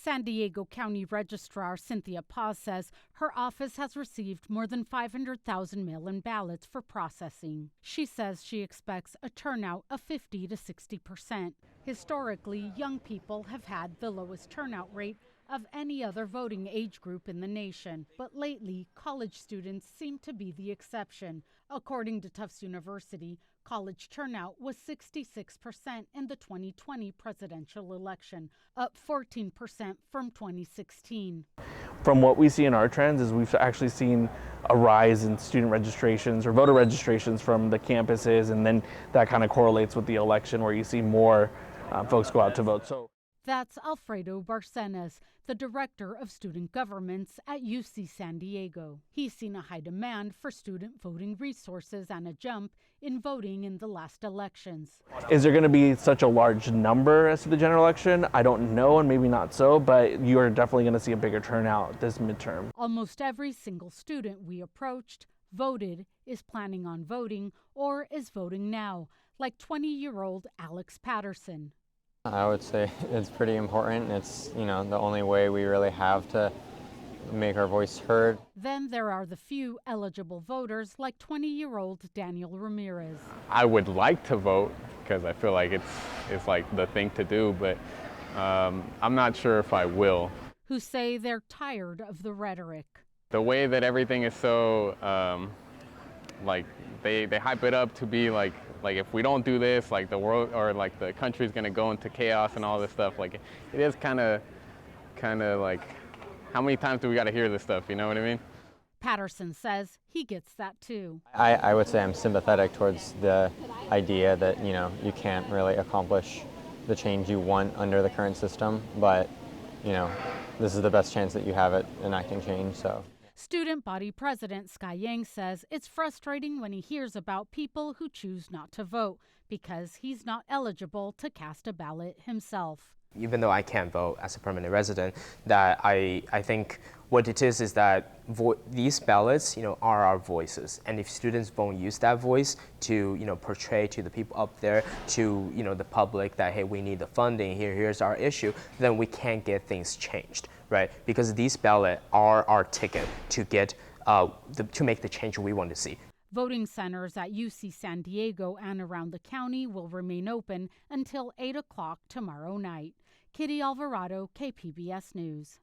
San Diego County Registrar Cynthia Paz says her office has received more than 500,000 mail-in ballots for processing. She says she expects a turnout of 50 to 60%. Historically, young people have had the lowest turnout rate of any other voting age group in the nation. But lately, college students seem to be the exception. According to Tufts University, college turnout was 66% in the 2020 presidential election, up 14% from 2016. From what we see in our trends is we've actually seen a rise in student registrations or voter registrations from the campuses, and then that kind of correlates with the election where you see more folks go out to vote. That's Alfredo Barcenas, the director of student governments at UC San Diego. He's seen a high demand for student voting resources and a jump in voting in the last elections. Is there going to be such a large number as to the general election? I don't know, and maybe not so, but you are definitely going to see a bigger turnout this midterm. Almost every single student we approached voted, is planning on voting, or is voting now, like 20-year-old Alex Patterson. I would say it's pretty important. It's, the only way we really have to make our voice heard. Then there are the few eligible voters like 20-year-old Daniel Ramirez. I would like to vote because I feel like it's like the thing to do, but I'm not sure if I will. Who say they're tired of the rhetoric. The way that everything is so, they hype it up to be like if we don't do this, like the world or like the country's gonna go into chaos and all this stuff. Like it is kind of like, how many times do we got to hear this stuff? You know what I mean? Patterson says he gets that too. I would say I'm sympathetic towards the idea that, you can't really accomplish the change you want under the current system, but, this is the best chance that you have at enacting change, so. Student body president Sky Yang says it's frustrating when he hears about people who choose not to vote because he's not eligible to cast a ballot himself. Even though I can't vote as a permanent resident, that I think what it is that these ballots, are our voices. And if students won't use that voice to, portray to the people up there, to, the public that, hey, we need the funding, here's our issue, then we can't get things changed, right? Because these ballots are our ticket to get, to make the change we want to see. Voting centers at UC San Diego and around the county will remain open until 8 o'clock tomorrow night. Kitty Alvarado, KPBS News.